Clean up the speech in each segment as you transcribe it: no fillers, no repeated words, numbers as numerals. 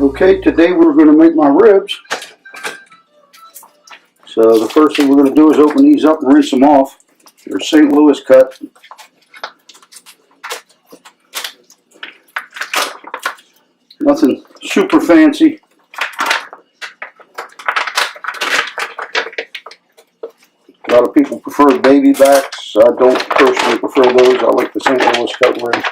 Okay, today we're going to make my ribs. So the first thing we're going to do is open these up and rinse them off. They're St. Louis cut. Nothing super fancy. A lot of people prefer baby backs. I don't personally prefer those. I like the St. Louis cut ribs.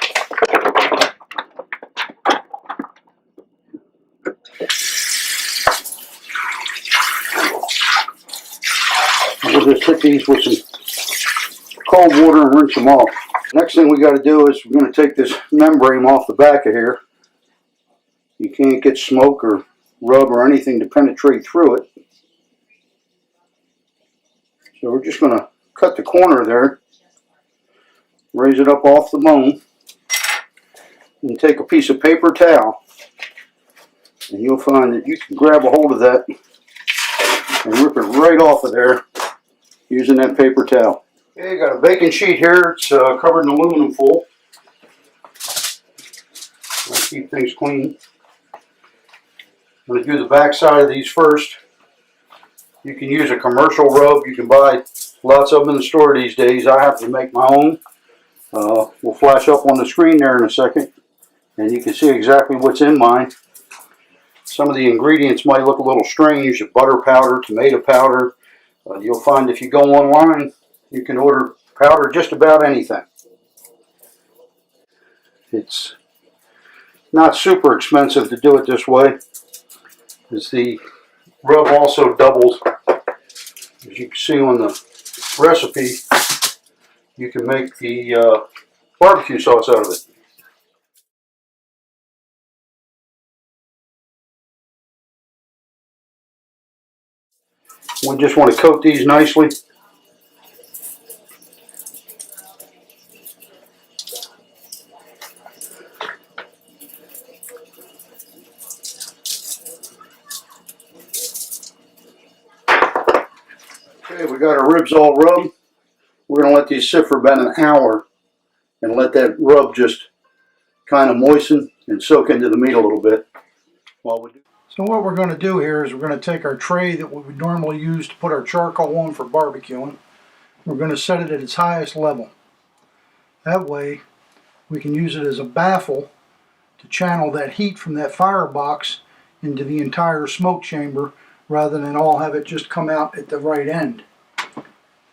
We'll just hit these with some cold water and rinse them off. Next thing we got to do is we're going to take this membrane off the back of here. You can't get smoke or rub or anything to penetrate through it. So we're just going to cut the corner there, raise it up off the bone, and take a piece of paper towel, and you'll find that you can grab a hold of that and rip it right off of there using that paper towel. Okay, got a baking sheet here. It's covered in aluminum foil. I'll keep things clean. I'm going to do the back side of these first. You can use a commercial rub. You can buy lots of them in the store these days. I happen to make my own. Will flash up on the screen there in a second, and you can see exactly what's in mine. Some of the ingredients might look a little strange. Butter powder, tomato powder. You'll find if you go online, you can order powder just about anything. It's not super expensive to do it this way. As the rub also doubles, as you can see on the recipe, you can make the barbecue sauce out of it. We just want to coat these nicely. Okay, we got our ribs all rubbed. We're going to let these sit for about an hour and let that rub just kind of moisten and soak into the meat a little bit while we do. So what we're going to do here is we're going to take our tray that we would normally use to put our charcoal on for barbecuing. We're going to set it at its highest level. That way we can use it as a baffle to channel that heat from that firebox into the entire smoke chamber rather than all have it just come out at the right end.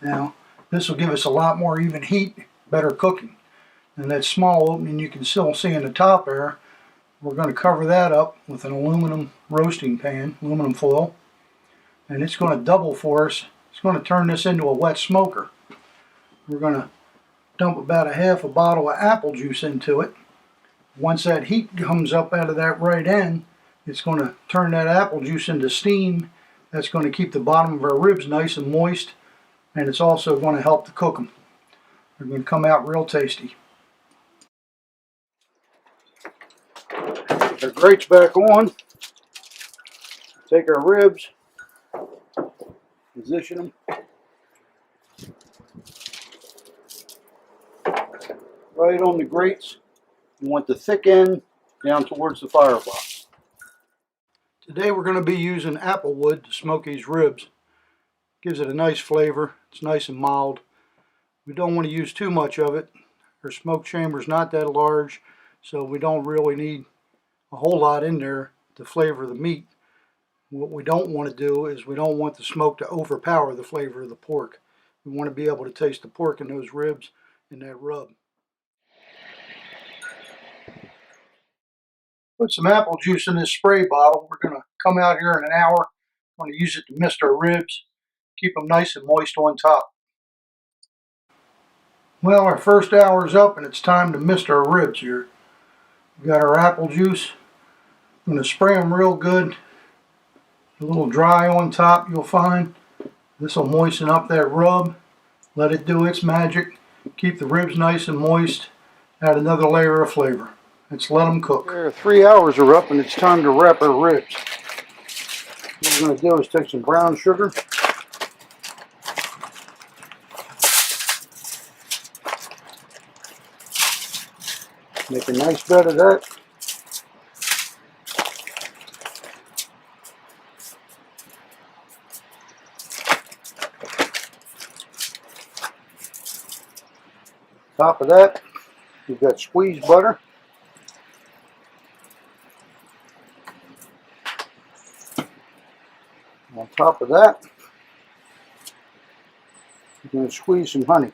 Now this will give us a lot more even heat, better cooking. And that small opening you can still see in the top there, we're going to cover that up with an aluminum roasting pan, aluminum foil, and it's going to double for us. It's going to turn this into a wet smoker. We're going to dump about a half a bottle of apple juice into it. Once that heat comes up out of that right end, it's going to turn that apple juice into steam. That's going to keep the bottom of our ribs nice and moist, and it's also going to help to cook them. They're going to come out real tasty. Put our grates back on. Take our ribs, position them right on the grates. You want the thick end down towards the firebox. Today we're going to be using apple wood to smoke these ribs. Gives it a nice flavor. It's nice and mild. We don't want to use too much of it. Our smoke chamber is not that large, so we don't really need a whole lot in there to flavor the meat. What we don't want to do is we don't want the smoke to overpower the flavor of the pork. We want to be able to taste the pork in those ribs and that rub. Put some apple juice in this spray bottle. We're going to come out here in an hour. We're going to use it to mist our ribs. Keep them nice and moist on top. Well, our first hour is up and it's time to mist our ribs here. We've got our apple juice. I'm going to spray them real good. A little dry on top, you'll find. This will moisten up that rub. Let it do its magic. Keep the ribs nice and moist. Add another layer of flavor. Let's let them cook. There, 3 hours are up and it's time to wrap our ribs. What we're going to do is take some brown sugar. Make a nice bed of that. top of that, we've got squeezed butter. On top of that, you're going to squeeze some honey.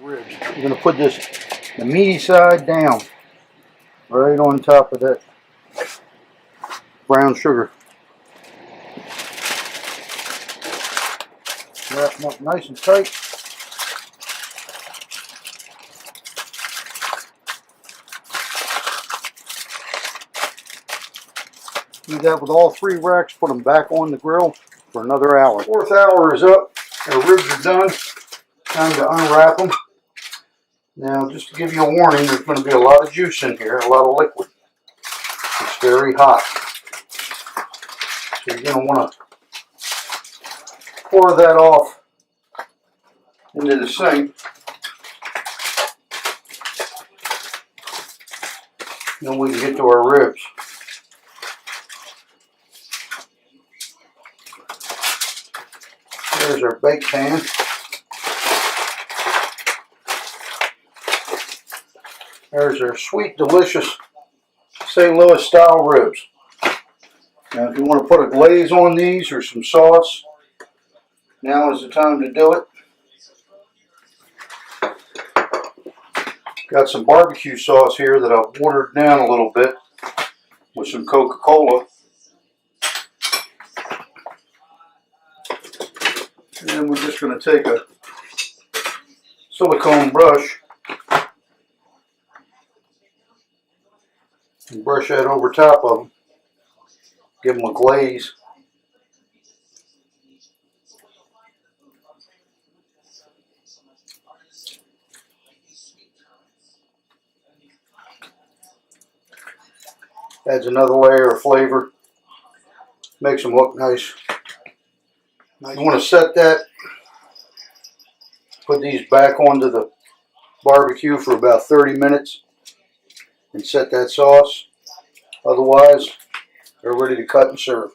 Ribs. We're going to put the meaty side down, right on top of that brown sugar. Wrap them up nice and tight. Do that with all 3 racks, put them back on the grill for another hour. 4th hour is up, our ribs are done. Time to unwrap them. Now, just to give you a warning, there's going to be a lot of juice in here, a lot of liquid. It's very hot. So you're going to want to pour that off into the sink. Then we can get to our ribs. There's our bake pan. There's our sweet, delicious St. Louis style ribs. Now if you want to put a glaze on these or some sauce, now is the time to do it. Got some barbecue sauce here that I've watered down a little bit with some Coca-Cola. And then we're just going to take a silicone brush and brush that over top of them. Give them a glaze. Adds another layer of flavor. Makes them look nice. You want to set that, put these back onto the barbecue for about 30 minutes and set that sauce. Otherwise, they're ready to cut and serve.